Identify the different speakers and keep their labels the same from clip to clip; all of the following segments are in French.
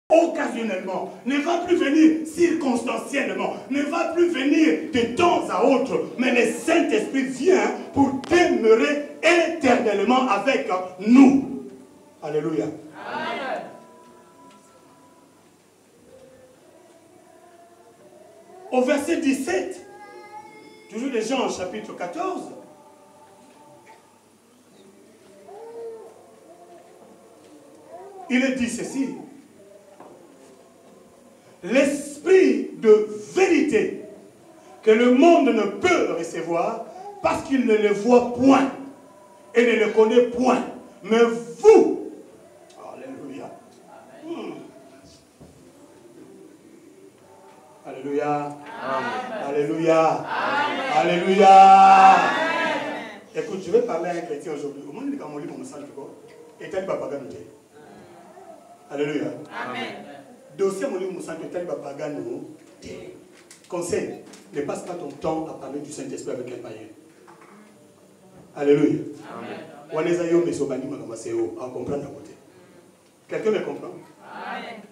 Speaker 1: occasionnellement, ne va plus venir circonstanciellement, ne va plus venir de temps à autre, mais le Saint-Esprit vient pour demeurer éternellement avec nous. Alléluia. Amen. Au verset 17, toujours de Jean chapitre 14, il est dit ceci: l'esprit de vérité que le monde ne peut recevoir parce qu'il ne le voit point et ne le connaît point. Mais vous, alléluia, alléluia, Amen. Alléluia, Amen. Alléluia. Amen. Écoute, je vais parler à un chrétien aujourd'hui. Au moins, il est comme on lit mon message, et tel papa ganoté. Alléluia. Amen. Dossier mon livre Moussan que tel papa gano. Conseil, ne passe pas ton temps à parler du Saint-Esprit avec un païen. Alléluia. Amen. À comprendre à côté. Quelqu'un me comprend? Amen.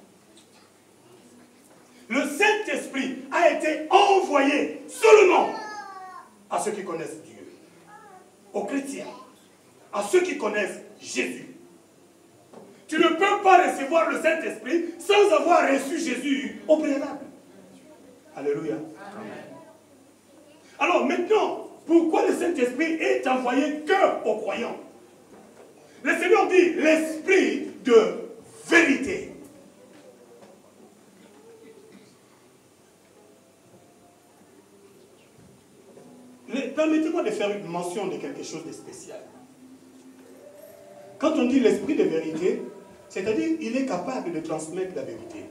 Speaker 1: Le Saint-Esprit a été envoyé seulement à ceux qui connaissent Dieu, aux chrétiens, à ceux qui connaissent Jésus. Tu ne peux pas recevoir le Saint-Esprit sans avoir reçu Jésus au préalable. Alléluia. Amen. Alors maintenant, pourquoi le Saint-Esprit est envoyé que aux croyants? Le Seigneur dit l'Esprit de vérité. Permettez-moi de faire une mention de quelque chose de spécial. Quand on dit l'Esprit de vérité, c'est-à-dire qu'il est capable de transmettre la vérité.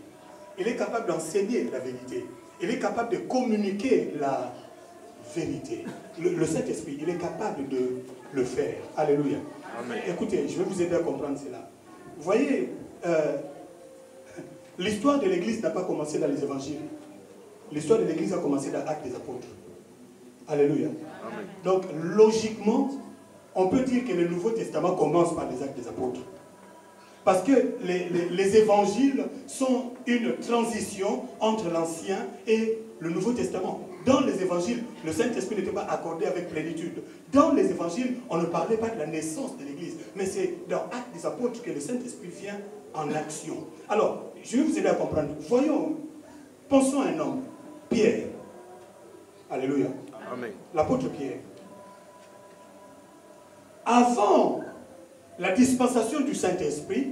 Speaker 1: Il est capable d'enseigner la vérité. Il est capable de communiquer la vérité. Le Saint-Esprit, il est capable de le faire. Alléluia. Amen. Écoutez, je vais vous aider à comprendre cela. Vous voyez, l'histoire de l'Église n'a pas commencé dans les évangiles. L'histoire de l'Église a commencé dans l'Acte des Apôtres. Alléluia. Amen. Donc, logiquement, on peut dire que le Nouveau Testament commence par les Actes des Apôtres. Parce que les évangiles sont une transition entre l'Ancien et le Nouveau Testament. Dans les évangiles, le Saint-Esprit n'était pas accordé avec plénitude. Dans les évangiles, on ne parlait pas de la naissance de l'Église. Mais c'est dans Actes des Apôtres que le Saint-Esprit vient en action. Alors, je vais vous aider à comprendre. Voyons, pensons à un homme, Pierre. Alléluia. Amen. L'apôtre Pierre. Avant la dispensation du Saint-Esprit,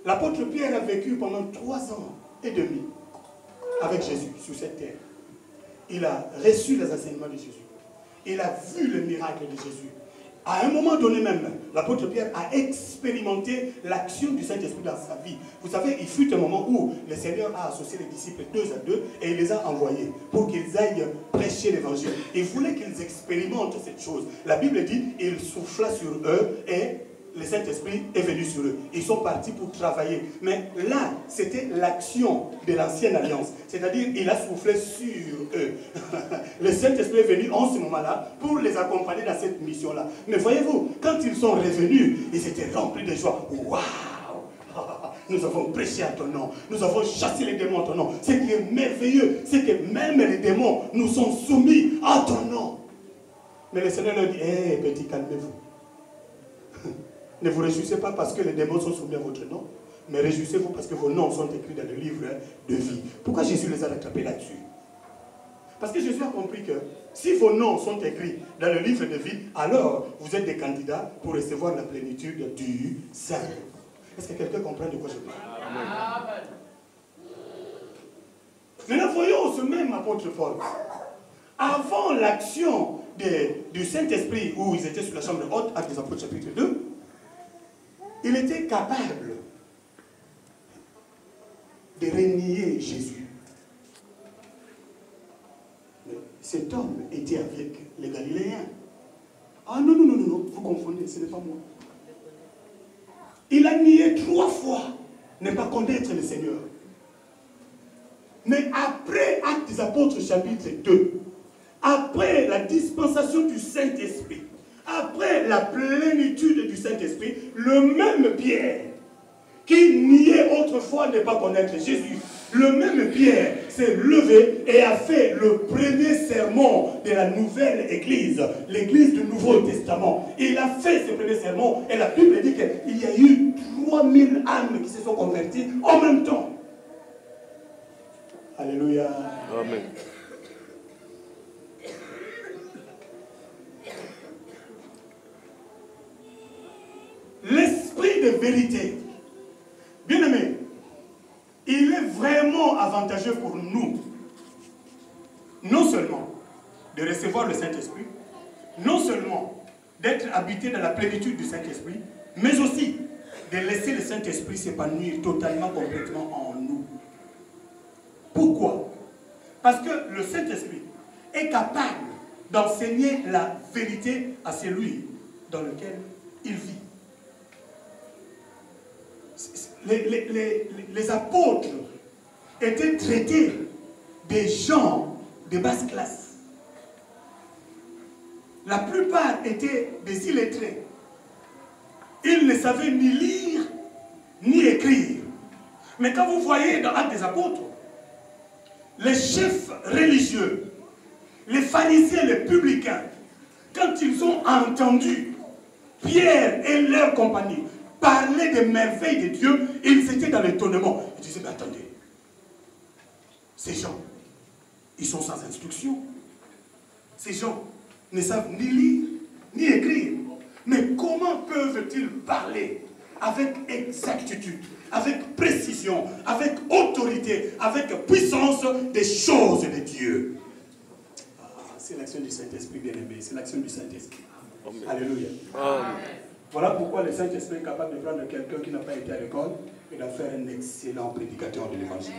Speaker 1: l'apôtre Pierre a vécu pendant 3 ans et demi avec Jésus sur cette terre. Il a reçu les enseignements de Jésus. Il a vu le miracle de Jésus. À un moment donné même, l'apôtre Pierre a expérimenté l'action du Saint-Esprit dans sa vie. Vous savez, il fut un moment où le Seigneur a associé les disciples 2 à 2 et il les a envoyés pour qu'ils aillent prêcher l'évangile. Il voulait qu'ils expérimentent cette chose. La Bible dit, il souffla sur eux et le Saint-Esprit est venu sur eux. Ils sont partis pour travailler. Mais là, c'était l'action de l'ancienne alliance. C'est-à-dire, il a soufflé sur eux. Le Saint-Esprit est venu en ce moment-là pour les accompagner dans cette mission-là. Mais voyez-vous, quand ils sont revenus, ils étaient remplis de joie. Waouh! Nous avons prêché à ton nom. Nous avons chassé les démons à ton nom. Ce qui est merveilleux, c'est que même les démons nous sont soumis à ton nom. Mais le Seigneur leur dit, hé, petit, calmez-vous. Ne vous réjouissez pas parce que les démons sont soumis à votre nom, mais réjouissez-vous parce que vos noms sont écrits dans le livre de vie. Pourquoi Jésus les a rattrapés là-dessus? Parce que Jésus a compris que si vos noms sont écrits dans le livre de vie, alors vous êtes des candidats pour recevoir la plénitude du Saint. Est-ce que quelqu'un comprend de quoi je parle? Amen. Maintenant, voyons ce même apôtre Paul. Avant l'action du Saint-Esprit, où ils étaient sous la chambre haute, Actes des Apôtres chapitre 2, il était capable de renier Jésus. Mais cet homme était avec les Galiléens. Ah non, non, non, non, vous confondez, ce n'est pas moi. Il a nié 3 fois ne pas connaître le Seigneur. Mais après Actes des Apôtres chapitre 2, après la dispensation du Saint-Esprit, après la plénitude du Saint-Esprit, le même Pierre qui niait autrefois ne pas connaître Jésus. Le même Pierre s'est levé et a fait le premier sermon de la nouvelle église, l'église du Nouveau Testament. Il a fait ce premier sermon et la Bible dit qu'il y a eu 3000 âmes qui se sont converties en même temps. Alléluia.
Speaker 2: Amen.
Speaker 1: L'esprit de vérité, bien aimé, il est vraiment avantageux pour nous, non seulement de recevoir le Saint-Esprit, non seulement d'être habité dans la plénitude du Saint-Esprit, mais aussi de laisser le Saint-Esprit s'épanouir totalement, complètement en nous. Pourquoi? Parce que le Saint-Esprit est capable d'enseigner la vérité à celui dans lequel il vit. Les apôtres étaient traités des gens de basse classe. La plupart étaient des illettrés. Ils ne savaient ni lire, ni écrire. Mais quand vous voyez dans Actes des Apôtres, les chefs religieux, les pharisiens, les publicains, quand ils ont entendu Pierre et leur compagnie parler des merveilles de Dieu, ils étaient dans l'étonnement. Ils disaient, mais attendez, ces gens, ils sont sans instruction. Ces gens ne savent ni lire, ni écrire. Mais comment peuvent-ils parler avec exactitude, avec précision, avec autorité, avec puissance des choses de Dieu? C'est l'action du Saint-Esprit, bien-aimé. C'est l'action du Saint-Esprit. Alléluia. Amen. Voilà pourquoi le Saint-Esprit est capable de prendre quelqu'un qui n'a pas été à l'école et d'en faire un excellent prédicateur de l'évangile.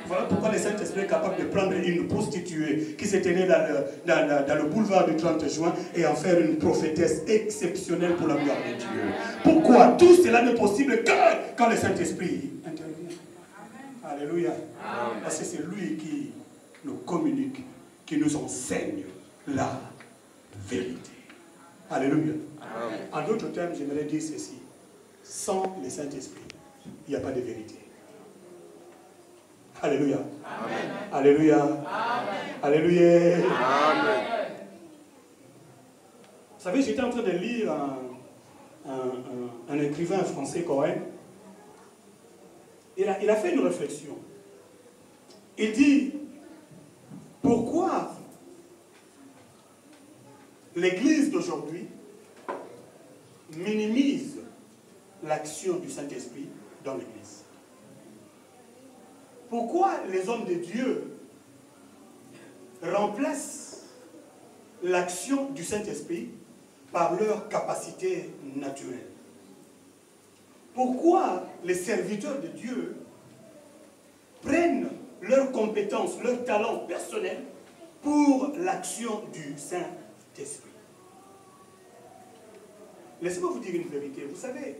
Speaker 1: Voilà pourquoi le Saint-Esprit est capable de prendre une prostituée qui s'est tenue dans le boulevard du 30 juin et en faire une prophétesse exceptionnelle pour la gloire de Dieu. Pourquoi? Tout cela n'est possible que quand le Saint-Esprit intervient. Alléluia. Parce que c'est lui qui nous communique, qui nous enseigne la vérité. Alléluia. Amen. En d'autres termes, j'aimerais dire ceci. Sans le Saint-Esprit, il n'y a pas de vérité. Alléluia. Amen. Alléluia. Amen. Alléluia. Amen. Vous savez, j'étais en train de lire un écrivain français, Cohen. Il a fait une réflexion. Il dit, pourquoi l'Église d'aujourd'hui minimise l'action du Saint-Esprit dans l'Église? Pourquoi les hommes de Dieu remplacent l'action du Saint-Esprit par leur capacité naturelle? Pourquoi les serviteurs de Dieu prennent leurs compétences, leurs talents personnels pour l'action du Saint-Esprit? Laissez-moi vous dire une vérité. Vous savez,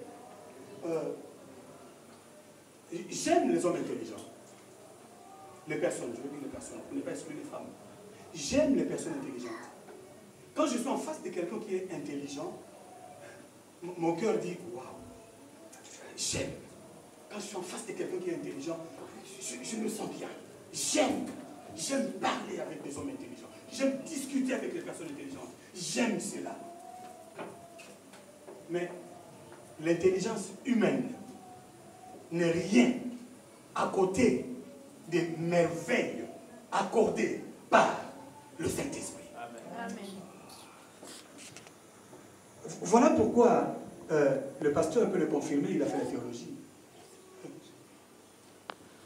Speaker 1: j'aime les hommes intelligents. Les personnes, je veux dire les personnes, pour ne pas exclure les femmes. J'aime les personnes intelligentes. Quand je suis en face de quelqu'un qui est intelligent, mon cœur dit, waouh, j'aime. Quand je suis en face de quelqu'un qui est intelligent, je me sens bien. J'aime parler avec des hommes intelligents. J'aime discuter avec les personnes intelligentes. J'aime cela. Mais l'intelligence humaine n'est rien à côté des merveilles accordées par le Saint-Esprit. Amen. Voilà pourquoi le pasteur peut le confirmer, il a fait la théologie.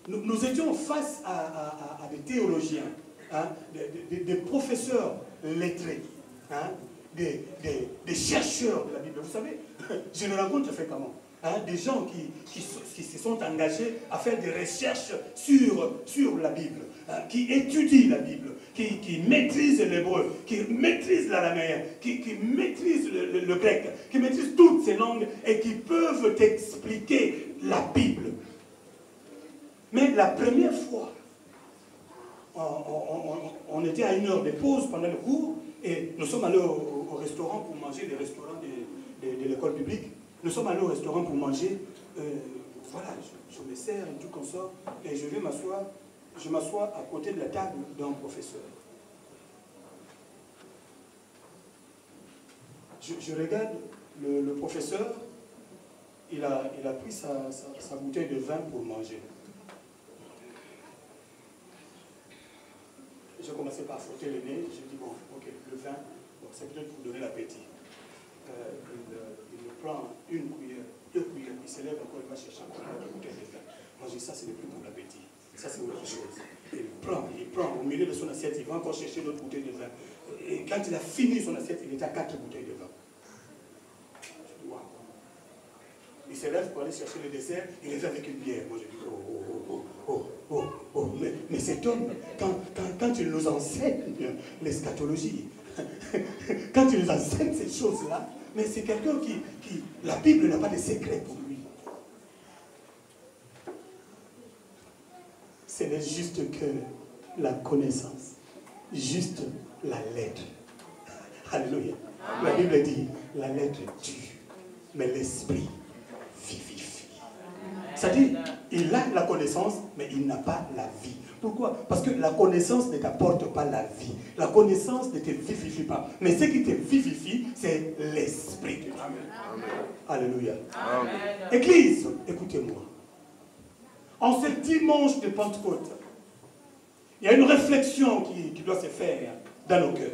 Speaker 1: Nous étions face à des théologiens, hein, des professeurs lettrés, hein, des chercheurs de la Bible. Vous savez, je le rencontre fréquemment. Hein, des gens qui se sont engagés à faire des recherches sur la Bible, hein, qui étudient la Bible, qui maîtrisent l'hébreu, qui maîtrisent l'araméen, qui maîtrisent le grec, qui maîtrisent toutes ces langues et qui peuvent expliquer la Bible. Mais la première fois, on était à une heure de pause pendant le cours et nous sommes allés au restaurant pour manger, les restaurants de l'école publique. Nous sommes allés au restaurant pour manger. voilà, je me sers et tout comme ça, et je vais m'asseoir, je m'assois à côté de la table d'un professeur. Je regarde le professeur, il a pris sa bouteille de vin pour manger. J'ai commencé par frotter le nez, je dis bon, ok, le vin, bon, c'est peut-être pour donner l'appétit. Il prend une cuillère, 2 cuillères, il se lève encore, il va chercher encore une bouteille de vin. Moi je dis ça c'est le plus pour l'appétit, ça c'est autre chose. Il prend au milieu de son assiette, il va encore chercher d'autres bouteilles de vin. Et quand il a fini son assiette, il est à 4 bouteilles de vin. Je dis waouh. Il se lève pour aller chercher le dessert, il revient avec une bière. Moi je dis mais cet homme, quand il nous enseigne l'eschatologie, quand il nous enseigne ces choses-là, mais c'est quelqu'un qui, la Bible n'a pas de secret pour lui. Ce n'est juste que la connaissance, juste la lettre. Alléluia. La Bible dit, la lettre tue, mais l'esprit vivifie. C'est-à-dire, il a la connaissance, mais il n'a pas la vie. Pourquoi? Parce que la connaissance ne t'apporte pas la vie. La connaissance ne te vivifie pas. Mais ce qui te vivifie, c'est l'esprit de Dieu. Alléluia. Amen. Église, écoutez-moi. En ce dimanche de Pentecôte, il y a une réflexion qui doit se faire dans nos cœurs.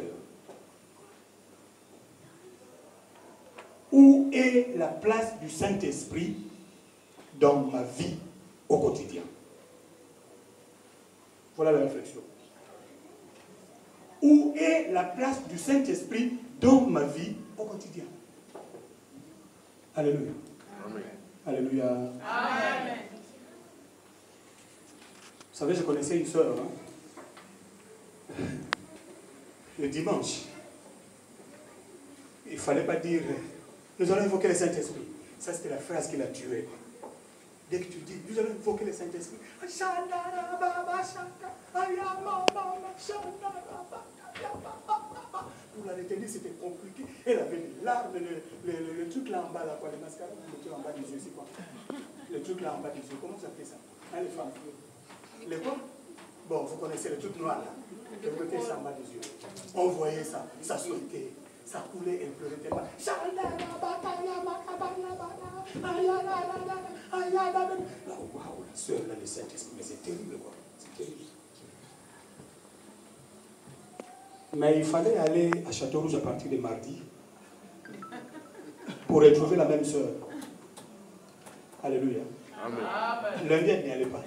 Speaker 1: Où est la place du Saint-Esprit dans ma vie au quotidien? Voilà la réflexion. Où est la place du Saint-Esprit dans ma vie au quotidien? Alléluia. Amen. Alléluia. Amen. Vous savez, je connaissais une sœur, hein? Le dimanche. Il ne fallait pas dire, nous allons invoquer le Saint-Esprit. Ça, c'était la phrase qui l'a tué. Dès que tu dis, nous allons invoquer le Saint-Esprit. Pour la retenir, c'était compliqué. Elle avait des larmes, le truc là en bas, là, quoi, les mascaras, le truc en bas des yeux, c'est quoi? Le truc là en bas des yeux, comment vous appelez ça? Hein, les femmes? Les quoi? Bon, vous connaissez le truc noir là. Vous mettez ça en bas des yeux. On voyait ça, ça sautait. Ça coulait, elle pleurait tellement. Waouh, la soeur, là, le Saint-Esprit, mais c'est terrible, quoi. C'est terrible. Mais il fallait aller à Château-Rouge à partir de mardi pour retrouver la même soeur. Alléluia. Amen. Lundi, elle n'y allait pas.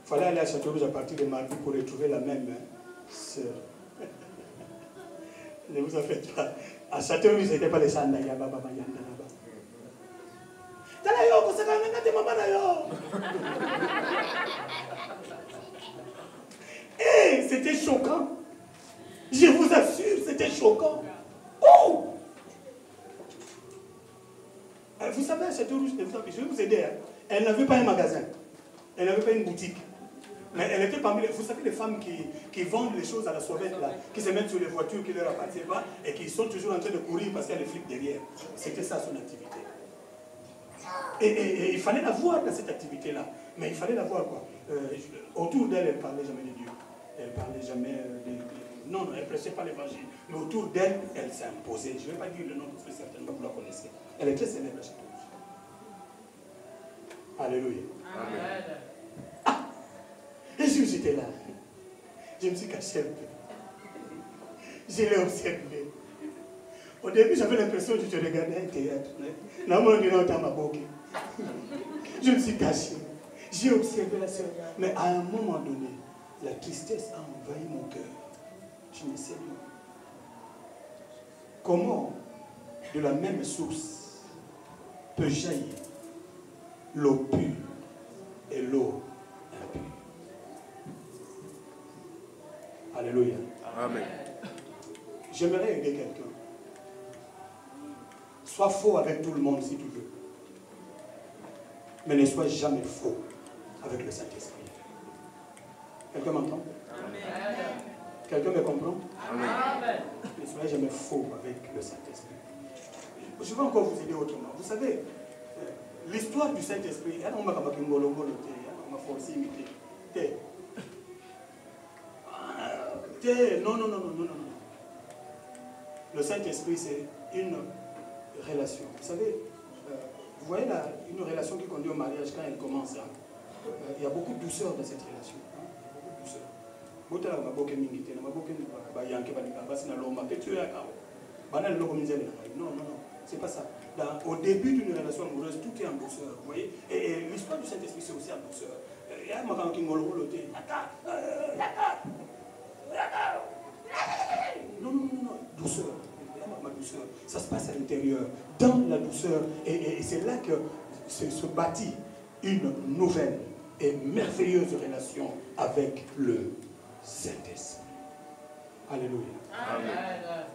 Speaker 1: Il fallait aller à Château-Rouge à partir de mardi pour retrouver la même soeur. Ne vous en faites pas. À Château-Rouge, ce n'était pas les Sandaya, Baba Mayanda là-bas. Et c'était choquant. Je vous assure, c'était choquant. Oh! Vous savez, à Château-Rouge, je vais vous aider. Hein. Elle n'avait pas un magasin. Elle n'avait pas une boutique. Mais elle était parmi les... Vous savez, les femmes qui vendent les choses à la sauvette, là, qui se mettent sur les voitures qui leur appartiennent pas et qui sont toujours en train de courir parce qu'il y a les flics derrière. C'était ça son activité. Et il fallait la voir dans cette activité-là. Mais il fallait la voir, quoi. Autour d'elle, elle ne parlait jamais de Dieu. Elle ne parlait jamais de... Non, elle ne prêchait pas l'évangile. Mais autour d'elle, elle s'est imposée. Je ne vais pas dire le nom parce que certainement vous la connaissez. Elle est très célèbre à Château-Rouge. Alléluia. Amen. Ah! Un jour, j'étais là. Je me suis caché un peu. Je l'ai observé. Au début, j'avais l'impression que je regardais un théâtre. Je me suis caché. J'ai observé la sœur. Mais à un moment donné, la tristesse a envahi mon cœur. Je me suis dit, comment de la même source peut jaillir l'eau pure et l'eau impure? Alléluia. Amen. J'aimerais aider quelqu'un. Sois faux avec tout le monde si tu veux. Mais ne sois jamais faux avec le Saint-Esprit. Quelqu'un m'entend? Amen. Quelqu'un me comprend? Amen. Ne soyez jamais faux avec le Saint-Esprit. Je vais encore vous aider autrement. Vous savez, l'histoire du Saint-Esprit, non, non, non. Le Saint-Esprit, c'est une relation. Vous savez, vous voyez là, une relation qui conduit au mariage quand elle commence. Hein, il y a beaucoup de douceur dans cette relation. Hein, beaucoup de douceur. Non, c'est pas ça. Au début d'une relation amoureuse, tout est en douceur. Vous voyez? Et l'histoire du Saint-Esprit, c'est aussi en douceur. Non, douceur. Douceur. Ça se passe à l'intérieur, dans la douceur. Et c'est là que se bâtit une nouvelle et merveilleuse relation avec le Saint-Esprit. Alléluia. Amen.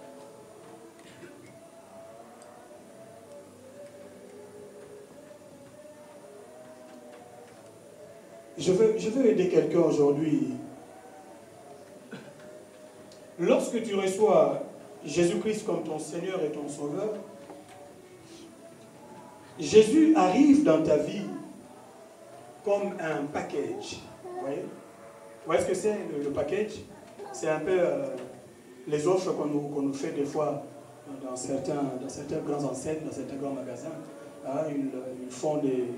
Speaker 1: Je veux aider quelqu'un aujourd'hui. Lorsque tu reçois Jésus-Christ comme ton Seigneur et ton Sauveur, Jésus arrive dans ta vie comme un package. Vous voyez ce que c'est le package? C'est un peu les offres qu'on nous fait des fois dans certains grands enseignes, dans certains grands magasins. Hein, ils font des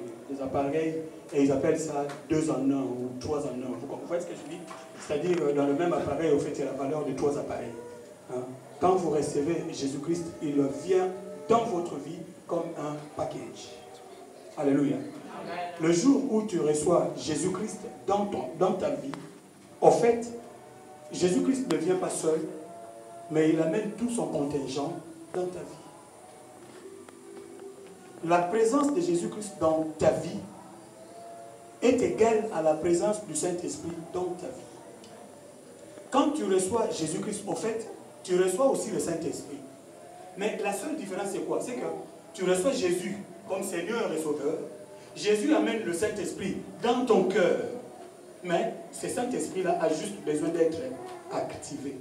Speaker 1: appareils et ils appellent ça 2 en 1 ou 3 en 1. Vous voyez ce que je dis? C'est-à-dire dans le même appareil, au fait, il y a la valeur de 3 appareils. Hein. Quand vous recevez Jésus-Christ, il vient dans votre vie comme un package. Alléluia. Amen. Le jour où tu reçois Jésus-Christ dans ta vie, au fait, Jésus-Christ ne vient pas seul, mais il amène tout son contingent dans ta vie. La présence de Jésus-Christ dans ta vie est égale à la présence du Saint-Esprit dans ta vie. Quand tu reçois Jésus-Christ, au fait, tu reçois aussi le Saint-Esprit. Mais la seule différence, c'est quoi? C'est que tu reçois Jésus comme Seigneur et Sauveur. Jésus amène le Saint-Esprit dans ton cœur. Mais ce Saint-Esprit-là a juste besoin d'être activé.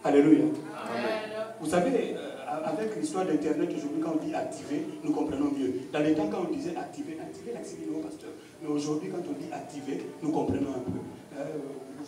Speaker 1: Alléluia. Amen. Vous savez, avec l'histoire d'Internet, aujourd'hui, quand on dit activer, nous comprenons mieux. Dans les temps, quand on disait activer, l'activer, non, pasteur. Mais aujourd'hui, quand on dit activer, nous comprenons un peu.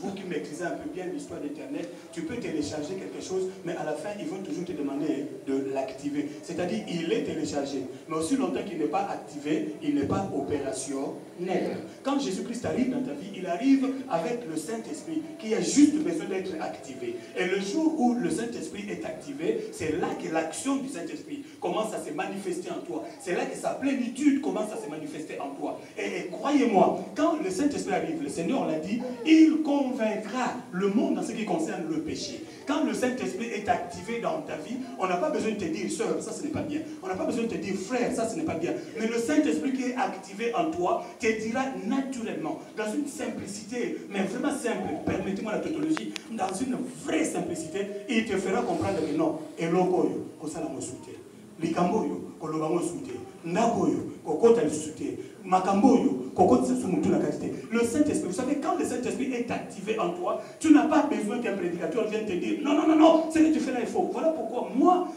Speaker 1: Vous qui maîtrisez un peu bien l'histoire d'Internet, tu peux télécharger quelque chose, mais à la fin, ils vont toujours te demander de l'activer. C'est-à-dire, il est téléchargé. Mais aussi longtemps qu'il n'est pas activé, il n'est pas opérationnel. Quand Jésus-Christ arrive dans ta vie, il arrive avec le Saint-Esprit qui a juste besoin d'être activé. Et le jour où le Saint-Esprit est activé, c'est là que l'action du Saint-Esprit commence à se manifester en toi. C'est là que sa plénitude commence à se manifester en toi. Et croyez-moi, quand le Saint-Esprit arrive, le Seigneur l'a dit, il convaincra le monde en ce qui concerne le péché. Quand le Saint-Esprit est activé dans ta vie, on n'a pas besoin de te dire, sœur, ça ce n'est pas bien. On n'a pas besoin de te dire, frère, ça ce n'est pas bien. Mais le Saint-Esprit qui est activé en toi te dira naturellement, dans une simplicité, mais vraiment simple, permettez-moi la tautologie, dans une vraie simplicité, il te fera comprendre que non, elokoyo, kosala mo soute, likamboyo, koloba mo soute, nakoyo, kokota le soute, makamboyo, kokota se sumutu la qualité. Le Saint-Esprit, vous savez, quand le Saint-Esprit est activé en toi, tu n'as pas besoin qu'un prédicateur vienne te dire non, ce que tu fais là, il faut. Voilà pourquoi moi,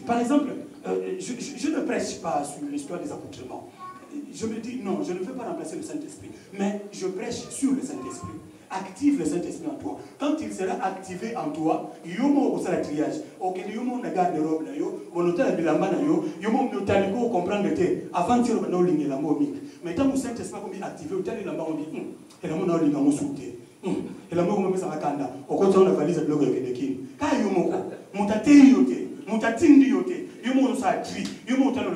Speaker 1: par exemple, je ne prêche pas sur l'histoire des accoutrements. Je me dis non, je ne veux pas remplacer le Saint-Esprit, mais je prêche sur le Saint-Esprit. Active le Saint-Esprit en toi. Quand il sera activé en toi, yomo au triage. Ok, yomo na garde robe na yo, monota la bilamba na yo, yomo notaliko comprendre te. Avant de dire no ligne la momi. Mais tant que le Saint-Esprit comme activé, au tali lamba on dit et la mona linga mo souté. Et la mona ça kanda. Au côté on a valise le bloc de kin. Ka yomo ko, mutate yote, mutatindi yote. Yomo sa tri, yomo talo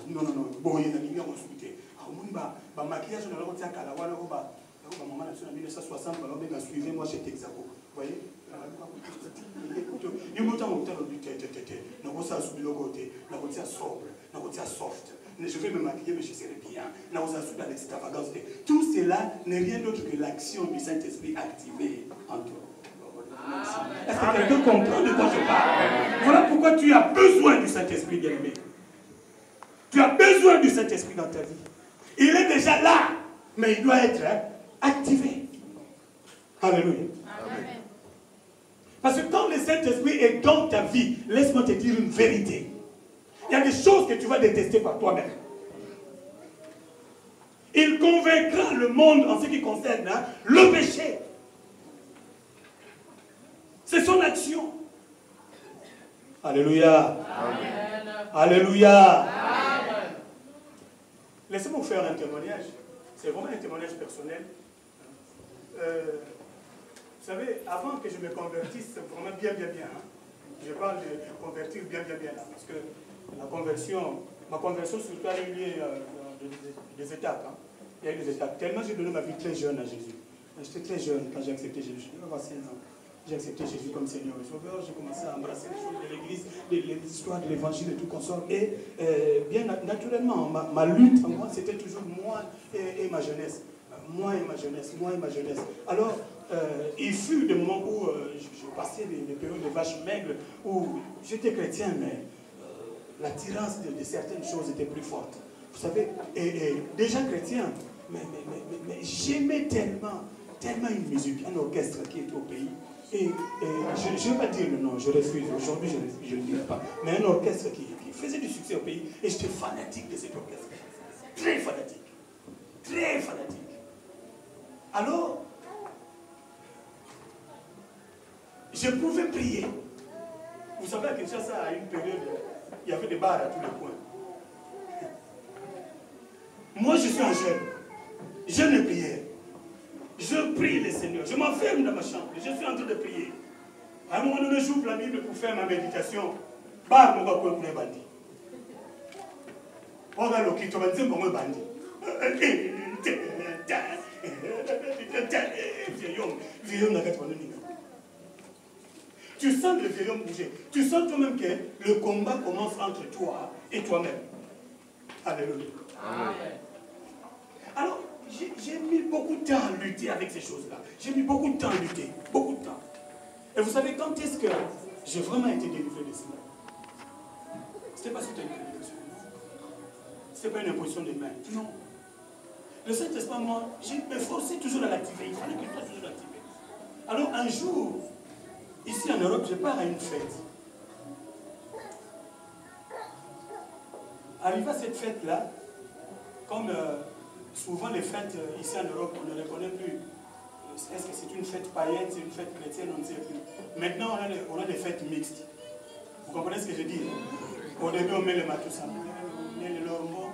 Speaker 1: non, bon, il y a des gens qui ont maquillage dans le kala wala ko ba maman en 1960 alors ben suivez moi chez Texaco. Vous voyez? Il monte en hauteur du tête. Nous ça sous le côté, la côté sobre, la côté soft. Je vais me maquiller mais je serai bien. Nous ça sous dans l'extravagance. Tout cela n'est rien d'autre que l'action du Saint-Esprit activée en toi. Est-ce que quelqu'un comprend de quoi je parle? Voilà pourquoi tu as besoin du Saint-Esprit, bien-aimé. Tu as besoin du Saint-Esprit dans ta vie. Il est déjà là, mais il doit être activé. Alléluia. Amen. Parce que quand le Saint-Esprit est dans ta vie, laisse-moi te dire une vérité. Il y a des choses que tu vas détester par toi-même. Il convaincra le monde en ce qui concerne le péché. C'est son action. Alléluia. Amen. Alléluia. Amen. Laissez-moi vous faire un témoignage. C'est vraiment un témoignage personnel. Vous savez, avant que je me convertisse, vraiment bien, je parle de convertir bien, là, parce que ma conversion surtout a eu lieu des étapes. Hein. Il y a eu des étapes. Tellement j'ai donné ma vie très jeune à Jésus. J'étais très jeune quand j'ai accepté Jésus. Je devais avoir 16 ans. J'ai accepté Jésus comme Seigneur et Sauveur. J'ai commencé à embrasser les choses de l'Église, les histoires de l'Évangile et tout consort. Et bien naturellement, ma lutte en moi, c'était toujours moi et ma jeunesse. Moi et ma jeunesse. Alors, il fut des moments où je passais des périodes de vaches maigres, où j'étais chrétien, mais l'attirance de certaines choses était plus forte. Vous savez, et déjà chrétien, mais j'aimais tellement une musique, un orchestre qui est au pays. Et je ne vais pas dire le nom, je refuse. Aujourd'hui, je ne le dirai pas. Mais un orchestre qui faisait du succès au pays. Et j'étais fanatique de cet orchestre. Très fanatique. Très fanatique. Alors, je pouvais prier. Vous savez, à Kinshasa, à une période, il y avait des bars à tous les coins. Moi, je suis un jeune. Jeune et prière. Je prie le Seigneur. Je m'enferme dans ma chambre. Je suis en train de prier. À un moment donné, j'ouvre la Bible pour faire ma méditation. Bah, mon gars, quoi, pour les bandits. On va le quitter, on va dire comment bandit. Tu sens le vieil homme bouger. Tu sens toi-même que le combat commence entre toi et toi-même. Alléluia. Amen. Alors, j'ai mis beaucoup de temps à lutter avec ces choses-là. J'ai mis beaucoup de temps à lutter. Beaucoup de temps. Et vous savez, quand est-ce que j'ai vraiment été délivré de cela? Ce n'était pas suite à une prédication. Ce n'était pas une imposition des mains. Non. Le Saint-Esprit, moi, j'ai me forcé toujours à l'activer. Il fallait que je sois toujours activé. Alors, un jour, ici en Europe, je pars à une fête. Arrivé à cette fête-là, comme souvent les fêtes ici en Europe, on ne reconnaît plus. Est-ce que c'est une fête païenne, c'est une fête chrétienne, on ne sait plus. Maintenant, on a des fêtes mixtes. Vous comprenez ce que je dis? Au début, on met les Matoussa, on met les Lormo,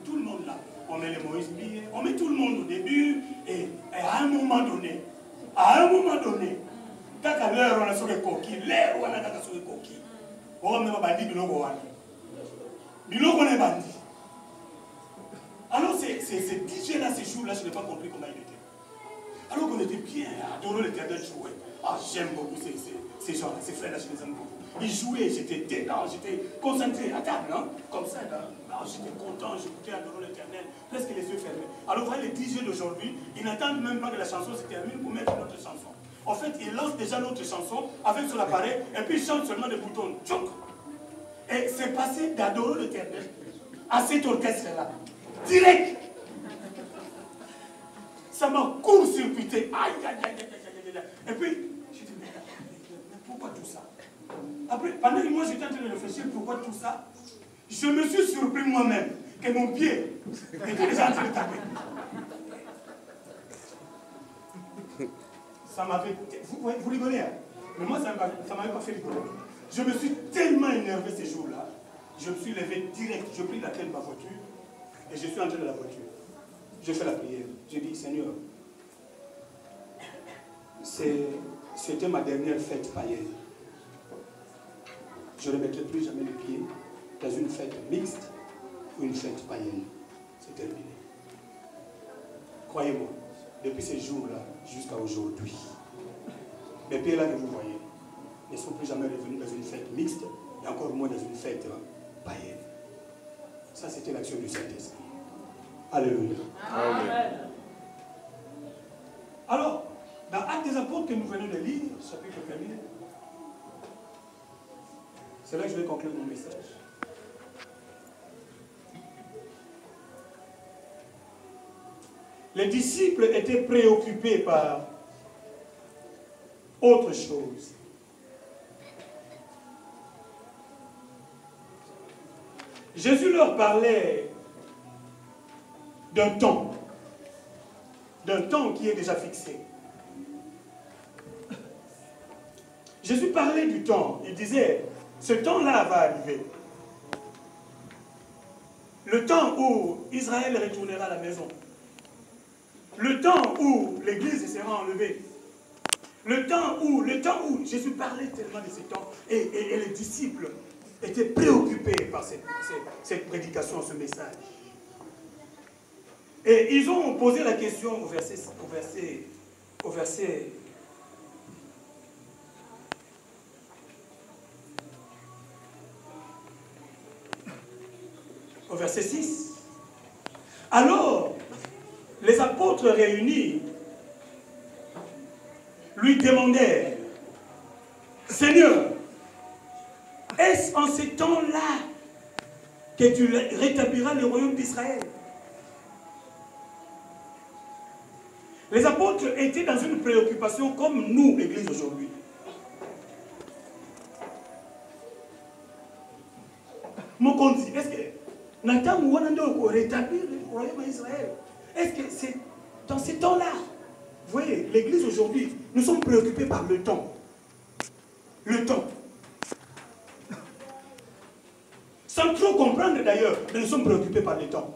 Speaker 1: tout le monde là. On met les Moïse Billet, on met tout le monde au début, et à un moment donné, quand à l'heure on a sur les coquilles, l'air on a sur les coquilles, on met bandit, on est bandit. Alors ces DJ-là, ces jours-là, je n'ai pas compris comment il était. Alors qu'on était bien, adorant l'Éternel jouer. Ah, j'aime beaucoup ces gens-là, ces frères-là, je les aime beaucoup. Ils jouaient, j'étais dedans, j'étais concentré à table, hein, comme ça, là. Ah, j'étais content, j'écoutais adorant l'Éternel, presque les yeux fermés. Alors, vous voyez, les DJ d'aujourd'hui, ils n'attendent même pas que la chanson se termine pour mettre notre chanson. En fait, ils lancent déjà notre chanson avec sur l'appareil, et puis ils chantent seulement des boutons. Tchouk. Et c'est passé d'adorer l'Éternel à cet orchestre-là. Direct. Ça m'a court-circuité. Aïe, aïe, aïe, aïe, aïe, aïe. Et puis, j'ai dit, mais pourquoi tout ça? Après, pendant que moi j'étais en train de réfléchir pourquoi tout ça, je me suis surpris moi-même que mon pied était déjà en train de taper. Ça m'avait... Vous rigolez, hein? Mais moi, ça ne m'avait pas fait rigoler. Je me suis tellement énervé ces jours-là, je me suis levé direct, je pris la clé de ma voiture et je suis entré dans la voiture. J'ai fait la prière. J'ai dit, Seigneur, c'était ma dernière fête païenne. Je ne remettrai plus jamais les pieds dans une fête mixte ou une fête païenne. C'est terminé. Croyez-moi, depuis ces jours-là jusqu'à aujourd'hui, mes pieds-là que vous voyez ne sont plus jamais revenus dans une fête mixte et encore moins dans une fête païenne. Ça, c'était l'action du Saint-Esprit. Alléluia. Amen. Alors, dans Actes des Apôtres que nous venons de lire, chapitre 1er, c'est là que je vais conclure mon message. Les disciples étaient préoccupés par autre chose. Jésus leur parlait d'un temps qui est déjà fixé. Jésus parlait du temps, il disait, ce temps-là va arriver. Le temps où Israël retournera à la maison. Le temps où l'Église sera enlevée. Le temps où Jésus parlait tellement de ce temps et les disciples étaient préoccupés par cette prédication, ce message. Et ils ont posé la question au verset 6. Alors, les apôtres réunis lui demandèrent, Seigneur, est-ce en ces temps-là que tu rétabliras le royaume d'Israël? Les apôtres étaient dans une préoccupation comme nous, l'Église aujourd'hui. Mon dit, est-ce que Nathan Mouanando rétablir le royaume d'Israël? Est-ce que c'est dans ces temps-là? Vous voyez, l'Église aujourd'hui, nous sommes préoccupés par le temps. Le temps. Sans trop comprendre d'ailleurs, mais nous sommes préoccupés par le temps.